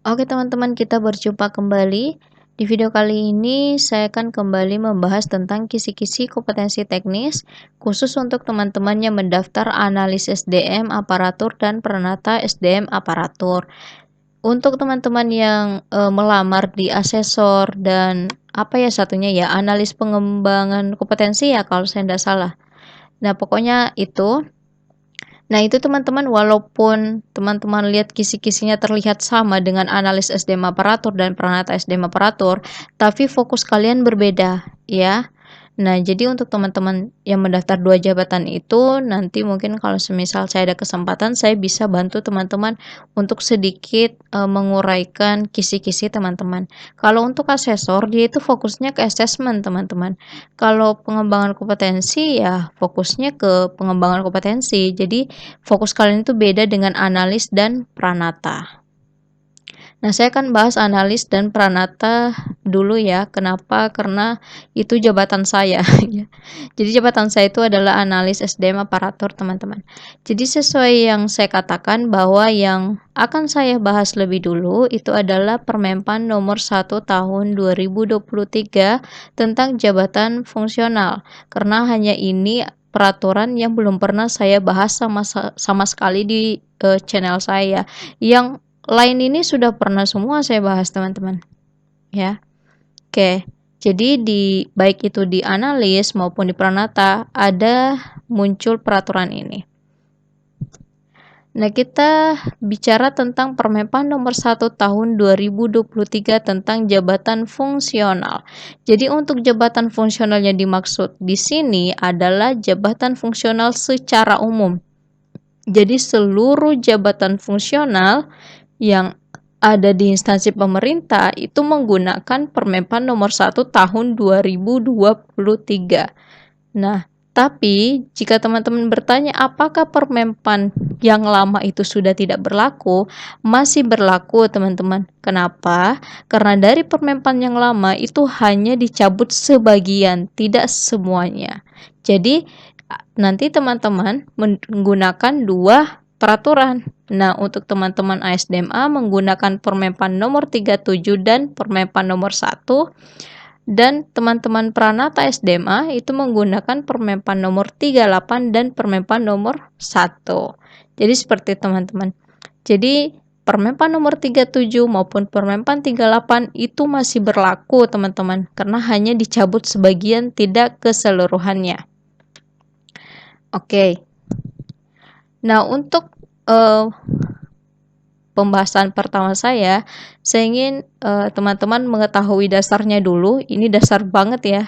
Oke teman-teman, kita berjumpa kembali. Di video kali ini saya akan kembali membahas tentang kisi-kisi kompetensi teknis khusus untuk teman-teman yang mendaftar analis SDM aparatur dan peranata SDM aparatur. Untuk teman-teman yang melamar di asesor dan apa ya satunya ya, analis pengembangan kompetensi ya kalau saya tidak salah. Nah, pokoknya itu. Nah, itu teman-teman, walaupun teman-teman lihat kisi-kisinya terlihat sama dengan analis SDM aparatur dan peranata SDM aparatur, tapi fokus kalian berbeda, ya. Nah, jadi untuk teman-teman yang mendaftar 2 jabatan itu, nanti mungkin kalau semisal saya ada kesempatan, saya bisa bantu teman-teman untuk sedikit, menguraikan kisi-kisi teman-teman. Kalau untuk asesor, dia itu fokusnya ke assessment, teman-teman. Kalau pengembangan kompetensi, ya fokusnya ke pengembangan kompetensi. Jadi, fokus kalian itu beda dengan analis dan pranata. Nah, saya akan bahas analis dan pranata dulu ya. Kenapa? Karena itu jabatan saya. Ya. Jadi jabatan saya itu adalah analis SDM aparatur, teman-teman. Jadi sesuai yang saya katakan bahwa yang akan saya bahas lebih dulu itu adalah Permenpan nomor 1 tahun 2023 tentang jabatan fungsional. Karena hanya ini peraturan yang belum pernah saya bahas sama sekali di channel saya. Yang lain ini sudah pernah semua saya bahas, teman-teman, ya. Oke, jadi baik itu di analis maupun di pranata ada muncul peraturan ini. Nah, kita bicara tentang Permenpan nomor 1 tahun 2023 tentang jabatan fungsional. Jadi untuk jabatan fungsional yang dimaksud di sini adalah jabatan fungsional secara umum. Jadi seluruh jabatan fungsional yang ada di instansi pemerintah itu menggunakan Permenpan nomor 1 tahun 2023. Nah, tapi jika teman-teman bertanya apakah Permenpan yang lama itu sudah tidak berlaku, masih berlaku, teman-teman. Kenapa? Karena dari Permenpan yang lama itu hanya dicabut sebagian, tidak semuanya. Jadi nanti teman-teman menggunakan 2 peraturan. Nah, untuk teman-teman ASDMA menggunakan Permenpan nomor 37 dan Permenpan nomor 1, dan teman-teman Pranata SDMA itu menggunakan Permenpan nomor 38 dan Permenpan nomor 1. Jadi seperti teman-teman. Jadi Permenpan nomor 37 maupun Permenpan 38 itu masih berlaku, teman-teman, karena hanya dicabut sebagian, tidak keseluruhannya. Oke. Nah, untuk pembahasan pertama saya ingin teman-teman mengetahui dasarnya dulu. Ini dasar banget ya,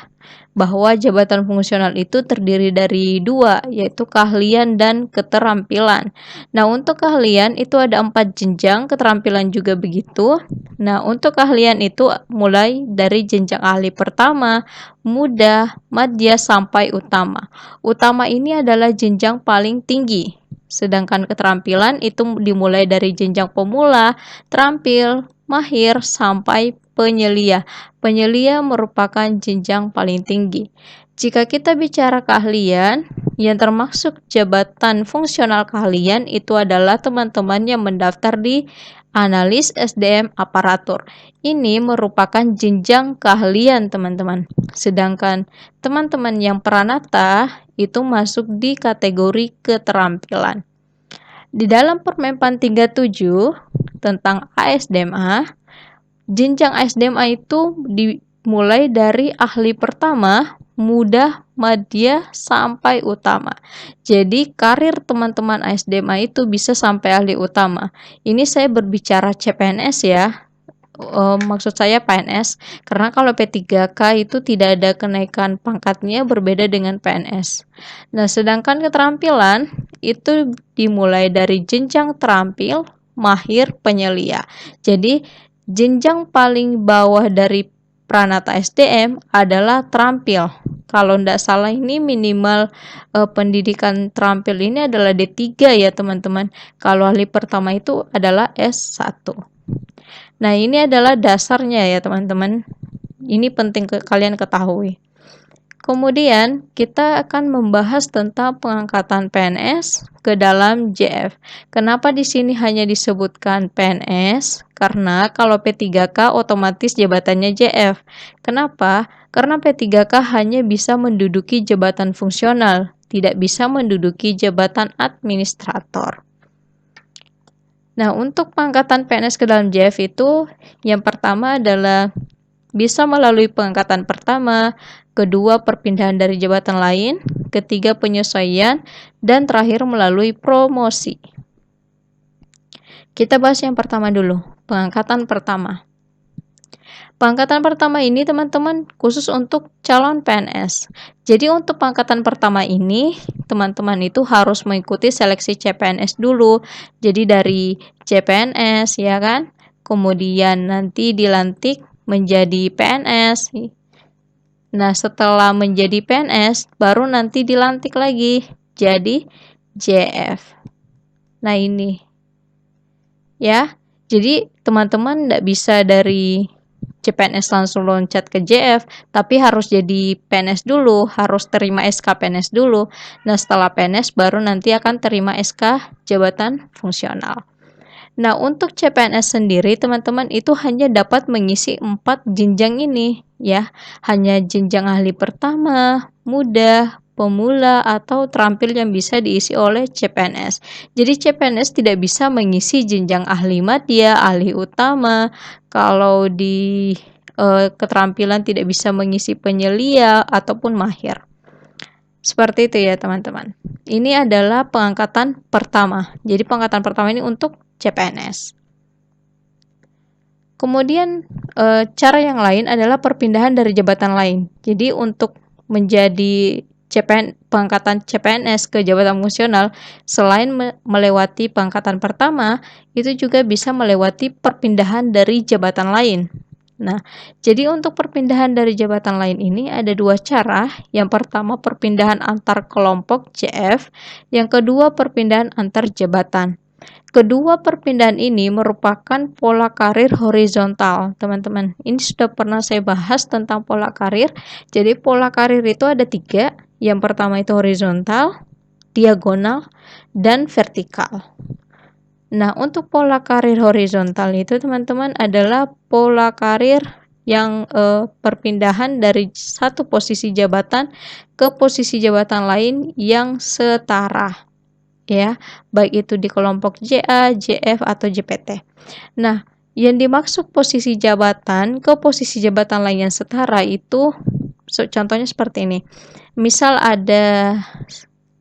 bahwa jabatan fungsional itu terdiri dari 2, yaitu keahlian dan keterampilan. Nah, untuk keahlian itu ada 4 jenjang, keterampilan juga begitu. Nah, untuk keahlian itu mulai dari jenjang ahli pertama, mudah, madya, sampai utama. Utama ini adalah jenjang paling tinggi. Sedangkan keterampilan itu dimulai dari jenjang pemula, terampil, mahir, sampai penyelia. Penyelia merupakan jenjang paling tinggi. Jika kita bicara keahlian, yang termasuk jabatan fungsional keahlian itu adalah teman-teman yang mendaftar di analis SDM aparatur. Ini merupakan jenjang keahlian, teman-teman. Sedangkan teman-teman yang pranata itu masuk di kategori keterampilan. Di dalam Permenpan 37 tentang ASDMA, jenjang ASDMA itu dimulai dari ahli pertama, mudah, madya, sampai utama. Jadi karir teman-teman ASDMA itu bisa sampai ahli utama. Ini saya berbicara CPNS ya. Maksud saya PNS, karena kalau P3K itu tidak ada kenaikan pangkatnya, berbeda dengan PNS. Nah, sedangkan keterampilan itu dimulai dari jenjang terampil, mahir, penyelia. Jadi jenjang paling bawah dari Pranata SDM adalah terampil. Kalau tidak salah ini minimal pendidikan terampil ini adalah D3 ya, teman-teman. Kalau ahli pertama itu adalah S1. Nah, ini adalah dasarnya ya, teman-teman. Ini penting kalian ketahui. Kemudian kita akan membahas tentang pengangkatan PNS ke dalam JF. Kenapa di sini hanya disebutkan PNS? Karena kalau P3K otomatis jabatannya JF. Kenapa? Karena P3K hanya bisa menduduki jabatan fungsional, tidak bisa menduduki jabatan administrator. Nah, untuk pengangkatan PNS ke dalam JF itu yang pertama adalah bisa melalui pengangkatan pertama, kedua perpindahan dari jabatan lain, ketiga penyesuaian, dan terakhir melalui promosi. Kita bahas yang pertama dulu, pengangkatan pertama. Pengangkatan pertama ini teman-teman khusus untuk calon PNS. Jadi untuk pengangkatan pertama ini, teman-teman itu harus mengikuti seleksi CPNS dulu. Jadi dari CPNS ya kan, kemudian nanti dilantik menjadi PNS. Nah, setelah menjadi PNS, baru nanti dilantik lagi jadi JF. Nah, ini. Ya, jadi teman-teman tidak bisa dari CPNS langsung loncat ke JF, tapi harus jadi PNS dulu, harus terima SK PNS dulu. Nah, setelah PNS baru nanti akan terima SK jabatan fungsional. Nah, untuk CPNS sendiri, teman-teman itu hanya dapat mengisi 4 jenjang ini, ya. Hanya jenjang ahli pertama, muda, pemula, atau terampil yang bisa diisi oleh CPNS. Jadi CPNS tidak bisa mengisi jenjang ahli madya, ahli utama. Kalau di keterampilan tidak bisa mengisi penyelia ataupun mahir. Seperti itu ya teman-teman. Ini adalah pengangkatan pertama. Jadi pengangkatan pertama ini untuk CPNS. Kemudian cara yang lain adalah perpindahan dari jabatan lain. Jadi untuk menjadi pengangkatan CPNS ke jabatan fungsional, selain melewati pengangkatan pertama, itu juga bisa melewati perpindahan dari jabatan lain. Nah, jadi untuk perpindahan dari jabatan lain ini ada 2 cara. Yang pertama perpindahan antar kelompok JF, yang kedua perpindahan antar jabatan. Kedua perpindahan ini merupakan pola karir horizontal, teman-teman. Ini sudah pernah saya bahas tentang pola karir. Jadi pola karir itu ada 3. Yang pertama itu horizontal, diagonal, dan vertikal. Nah, untuk pola karir horizontal itu teman-teman adalah pola karir yang perpindahan dari satu posisi jabatan ke posisi jabatan lain yang setara. Ya, baik itu di kelompok JA, JF, atau JPT. Nah, yang dimaksud posisi jabatan ke posisi jabatan lain yang setara itu contohnya seperti ini. Misal ada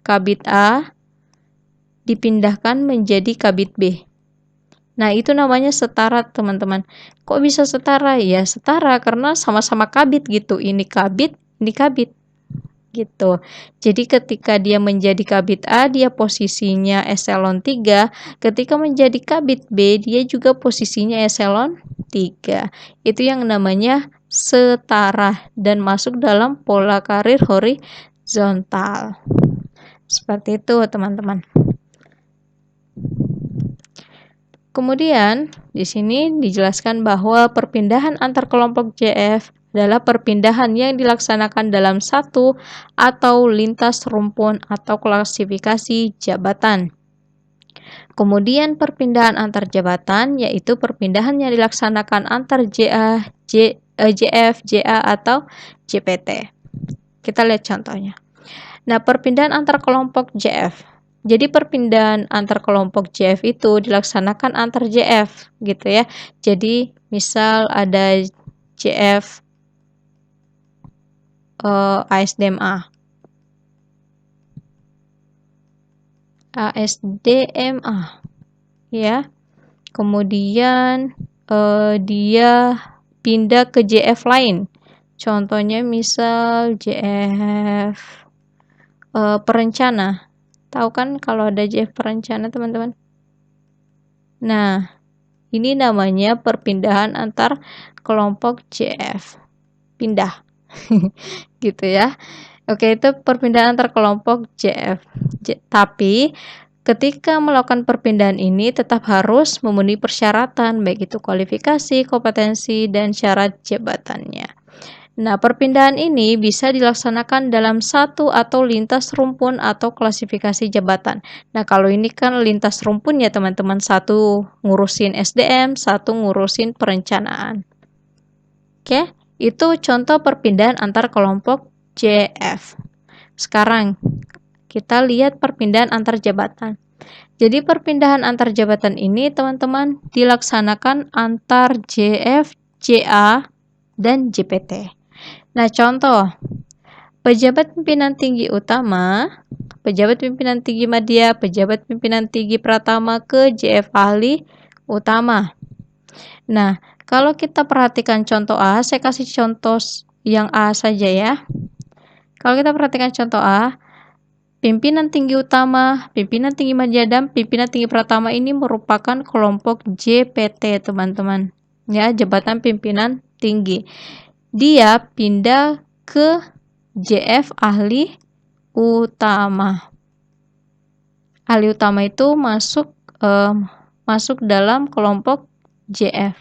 Kabid A dipindahkan menjadi Kabid B. Nah, itu namanya setara, teman-teman. Kok bisa setara? Ya, setara karena sama-sama kabid gitu. Ini kabid, ini kabid. Gitu. Jadi ketika dia menjadi kabid A, dia posisinya eselon 3. Ketika menjadi kabid B, dia juga posisinya eselon 3. Itu yang namanya setara dan masuk dalam pola karir horizontal. Seperti itu, teman-teman. Kemudian, di sini dijelaskan bahwa perpindahan antar kelompok JF adalah perpindahan yang dilaksanakan dalam satu atau lintas rumpun atau klasifikasi jabatan. Kemudian perpindahan antar jabatan yaitu perpindahan yang dilaksanakan antar JF, JA, atau JPT. Kita lihat contohnya. Nah, perpindahan antar kelompok JF. Jadi perpindahan antar kelompok JF itu dilaksanakan antar JF gitu ya. Jadi misal ada JF ASDMA. ASDMA ya. Kemudian dia pindah ke JF lain. Contohnya misal JF perencana. Tahu kan kalau ada JF perencana, teman-teman? Nah, ini namanya perpindahan antar kelompok JF. Pindah. Gitu ya. Oke, itu perpindahan antar kelompok JF. Tapi ketika melakukan perpindahan ini tetap harus memenuhi persyaratan, baik itu kualifikasi, kompetensi, dan syarat jabatannya. Nah, perpindahan ini bisa dilaksanakan dalam satu atau lintas rumpun atau klasifikasi jabatan. Nah, kalau ini kan lintas rumpun ya teman-teman, satu ngurusin SDM, satu ngurusin perencanaan. Oke, itu contoh perpindahan antar kelompok JF. Sekarang kita lihat perpindahan antar jabatan. Jadi perpindahan antar jabatan ini teman-teman dilaksanakan antar JF, JA, dan JPT. Nah, contoh, pejabat pimpinan tinggi utama, pejabat pimpinan tinggi media, pejabat pimpinan tinggi pratama ke JF ahli utama. Nah, kalau kita perhatikan contoh A, saya kasih contoh yang A saja ya. Kalau kita perhatikan contoh A, pimpinan tinggi utama, pimpinan tinggi media, dan pimpinan tinggi pratama ini merupakan kelompok JPT, teman-teman. Ya, jabatan pimpinan tinggi. Dia pindah ke JF ahli utama. Ahli utama itu masuk dalam kelompok JF.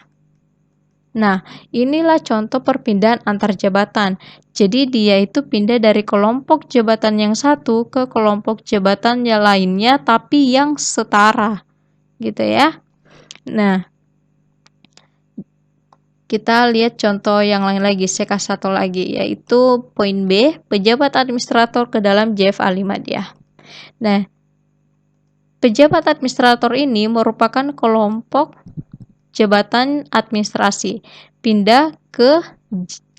Nah, inilah contoh perpindahan antar jabatan. Jadi dia itu pindah dari kelompok jabatan yang satu ke kelompok jabatan yang lainnya, tapi yang setara, gitu ya. Nah, kita lihat contoh yang lain lagi, saya kasih satu lagi, yaitu poin B, pejabat administrator ke dalam JF ahli media. Nah, pejabat administrator ini merupakan kelompok jabatan administrasi, pindah ke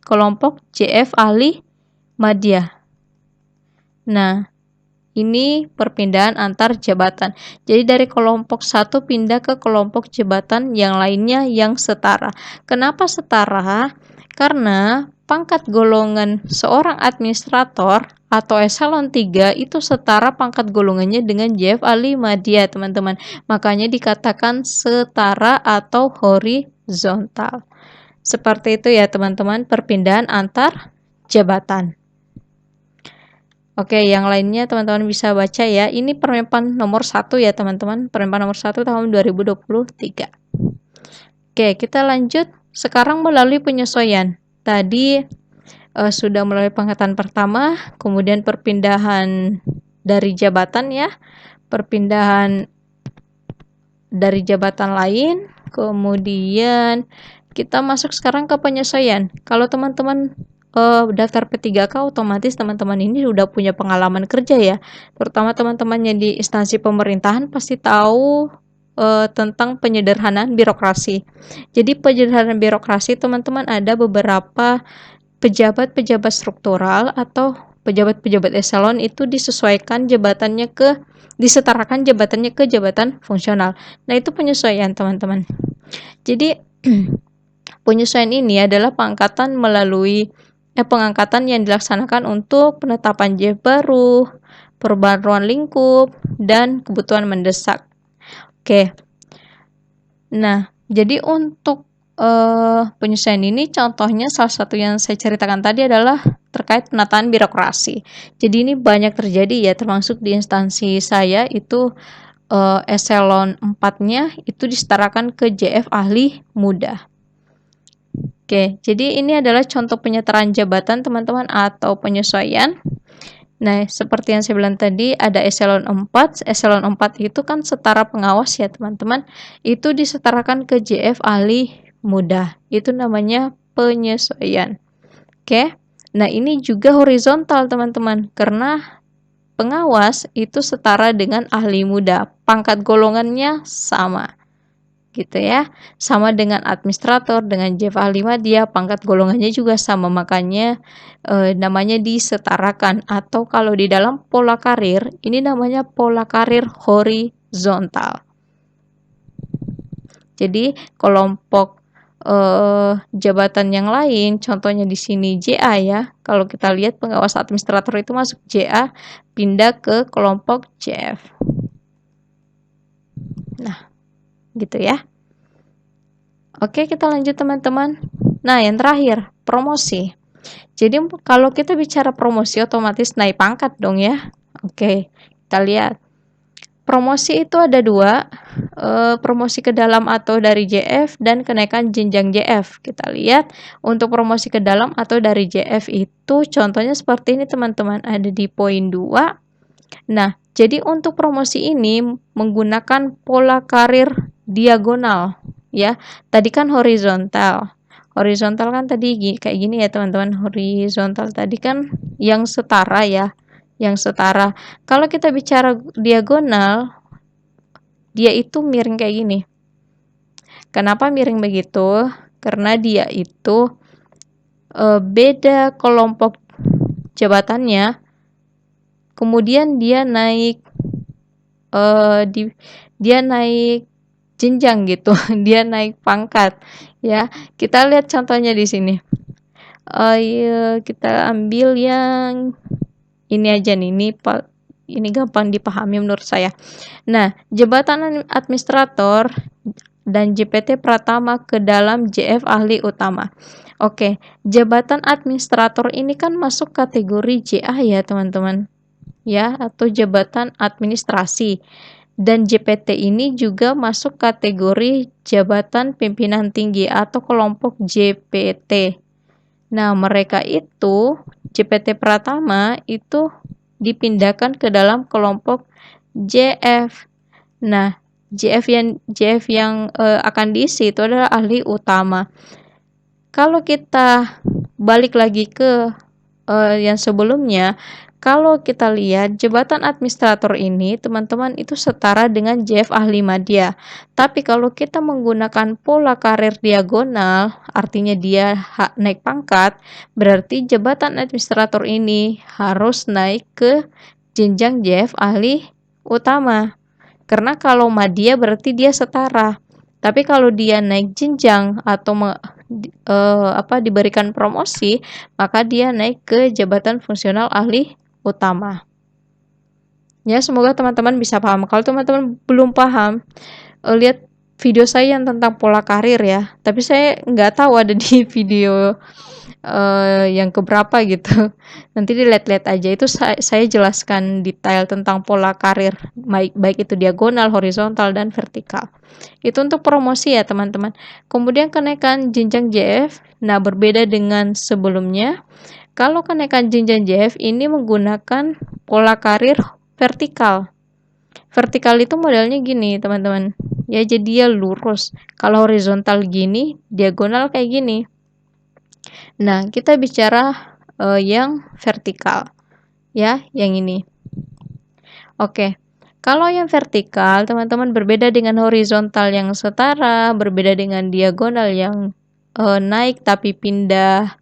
kelompok JF ahli media. Nah, ini perpindahan antar jabatan. Jadi dari kelompok satu pindah ke kelompok jabatan yang lainnya yang setara. Kenapa setara? Karena pangkat golongan seorang administrator atau eselon 3 itu setara pangkat golongannya dengan JF ahli media, teman-teman. Makanya dikatakan setara atau horizontal. Seperti itu ya, teman-teman, perpindahan antar jabatan. Oke, yang lainnya teman-teman bisa baca ya. Ini Permenpan nomor 1 ya, teman-teman. Permenpan nomor 1 tahun 2023. Oke, kita lanjut. Sekarang melalui penyesuaian. Tadi sudah melalui pengangkatan pertama, kemudian perpindahan dari jabatan ya. Perpindahan dari jabatan lain, kemudian kita masuk sekarang ke penyesuaian. Kalau teman-teman daftar P3K, otomatis teman-teman ini sudah punya pengalaman kerja ya, terutama teman-teman yang di instansi pemerintahan pasti tahu tentang penyederhanaan birokrasi. Jadi penyederhanaan birokrasi teman-teman ada beberapa pejabat-pejabat struktural atau pejabat-pejabat eselon itu disetarakan jabatannya ke jabatan fungsional. Nah, itu penyesuaian teman-teman. Jadi penyesuaian ini adalah pengangkatan yang dilaksanakan untuk penetapan JF baru, perbaruan lingkup, dan kebutuhan mendesak. Oke. Nah, jadi untuk penyesuaian ini contohnya salah satu yang saya ceritakan tadi adalah terkait penataan birokrasi. Jadi ini banyak terjadi ya, termasuk di instansi saya itu eselon 4-nya itu disetarakan ke JF ahli muda. Oke, jadi ini adalah contoh penyetaraan jabatan teman-teman atau penyesuaian. Nah, seperti yang saya bilang tadi, ada eselon 4. Eselon 4 itu kan setara pengawas ya teman-teman. Itu disetarakan ke JF ahli muda. Itu namanya penyesuaian. Oke, nah ini juga horizontal teman-teman. Karena pengawas itu setara dengan ahli muda. Pangkat golongannya sama. Gitu ya, sama dengan administrator, dengan JF ahli media, pangkat golongannya juga sama, makanya namanya disetarakan, atau kalau di dalam pola karir ini namanya pola karir horizontal. Jadi kelompok jabatan yang lain, contohnya di sini JA ya, kalau kita lihat pengawas administrator itu masuk JA, pindah ke kelompok JF. Nah, gitu ya. Oke, kita lanjut teman-teman. Nah, yang terakhir, promosi. Jadi kalau kita bicara promosi otomatis naik pangkat dong ya. Oke, kita lihat. promosi itu ada dua, promosi ke dalam atau dari JF dan kenaikan jenjang JF. Kita lihat untuk promosi ke dalam atau dari JF itu contohnya seperti ini teman-teman, ada di poin 2. Nah, jadi untuk promosi ini menggunakan pola karir diagonal ya. Tadi kan horizontal. Horizontal kan tadi kayak gini ya teman-teman. Horizontal tadi kan yang setara ya, yang setara. Kalau kita bicara diagonal, dia itu miring kayak gini. Kenapa miring begitu? Karena dia itu beda kelompok jabatannya, kemudian dia naik dia naik jenjang gitu, dia naik pangkat ya. Kita lihat contohnya di sini. Kita ambil yang ini aja nih, ini gampang dipahami menurut saya. Nah, jabatan administrator dan JPT Pratama ke dalam JF ahli utama. Oke, jabatan administrator ini kan masuk kategori JA ya teman-teman, ya, atau jabatan administrasi. Dan JPT ini juga masuk kategori jabatan pimpinan tinggi atau kelompok JPT. Nah, mereka itu JPT Pratama itu dipindahkan ke dalam kelompok JF. Nah, JF yang akan diisi itu adalah ahli utama. Kalau kita balik lagi ke yang sebelumnya, kalau kita lihat jabatan administrator ini teman-teman itu setara dengan JF ahli madya. Tapi kalau kita menggunakan pola karir diagonal, artinya dia naik pangkat, berarti jabatan administrator ini harus naik ke jenjang JF ahli utama. Karena kalau madya berarti dia setara. Tapi kalau dia naik jenjang atau diberikan promosi, maka dia naik ke jabatan fungsional ahli utama. Ya, semoga teman-teman bisa paham. Kalau teman-teman belum paham, lihat video saya yang tentang pola karir ya. Tapi saya nggak tahu ada di video yang keberapa gitu. Nanti dilihat-lihat aja, itu saya jelaskan detail tentang pola karir, baik itu diagonal, horizontal, dan vertikal. Itu untuk promosi ya teman-teman. Kemudian kenaikan jenjang JF, nah berbeda dengan sebelumnya. Kalau kenaikan jenjang JF ini menggunakan pola karir vertikal. Vertikal itu modelnya gini teman-teman, ya, jadi dia lurus. Kalau horizontal gini, diagonal kayak gini. Nah, kita bicara yang vertikal, ya, yang ini. Oke, kalau yang vertikal, teman-teman, berbeda dengan horizontal yang setara, berbeda dengan diagonal yang naik tapi pindah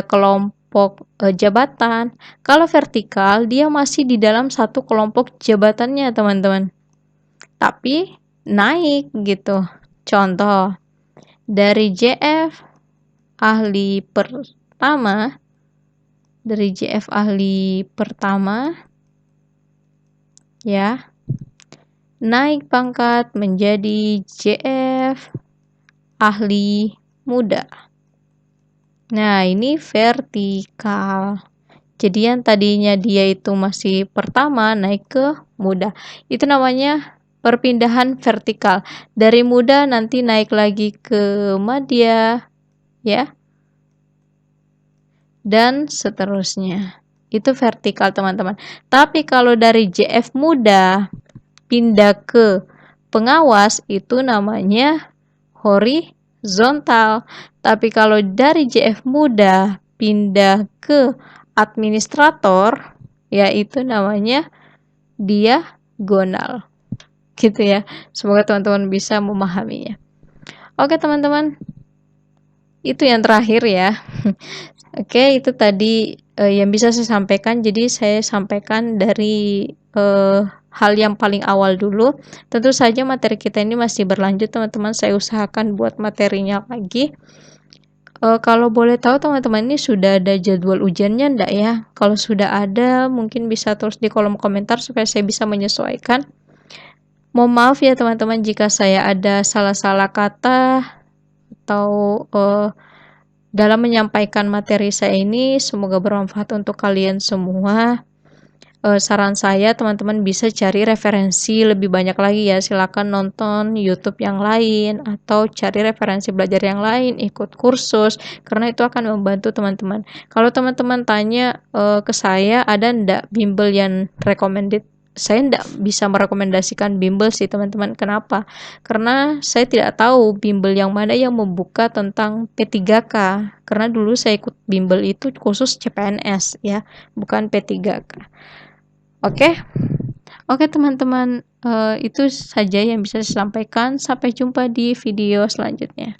kelompok jabatan. Kalau vertikal, dia masih di dalam satu kelompok jabatannya, teman-teman, tapi naik gitu. Contoh, dari JF ahli pertama, ya, naik pangkat menjadi JF ahli muda. Nah, ini vertikal. Jadi yang tadinya dia itu masih pertama naik ke muda. Itu namanya perpindahan vertikal. Dari muda nanti naik lagi ke madya, ya, dan seterusnya. Itu vertikal teman-teman. Tapi kalau dari JF muda pindah ke pengawas, itu namanya horizontal. Tapi kalau dari JF muda pindah ke administrator, yaitu namanya diagonal. Gitu ya. Semoga teman-teman bisa memahaminya. Oke teman-teman, itu yang terakhir ya. Oke, itu tadi yang bisa saya sampaikan. Jadi saya sampaikan dari hal yang paling awal dulu. Tentu saja materi kita ini masih berlanjut teman-teman. Saya usahakan buat materinya lagi. Kalau boleh tahu teman-teman ini sudah ada jadwal ujiannya enggak ya? Kalau sudah ada mungkin bisa tulis di kolom komentar supaya saya bisa menyesuaikan. Mohon maaf ya teman-teman jika saya ada salah-salah kata atau dalam menyampaikan materi saya ini. Semoga bermanfaat untuk kalian semua. saran saya teman-teman bisa cari referensi lebih banyak lagi ya, silakan nonton YouTube yang lain atau cari referensi belajar yang lain, ikut kursus, karena itu akan membantu teman-teman. Kalau teman-teman tanya ke saya ada ndak bimbel yang recommended, saya ndak bisa merekomendasikan bimbel sih teman-teman. Kenapa? Karena saya tidak tahu bimbel yang mana yang membuka tentang P3K. Karena dulu saya ikut bimbel itu khusus CPNS ya, bukan P3K. Oke, oke teman-teman, itu saja yang bisa saya sampaikan. Sampai jumpa di video selanjutnya.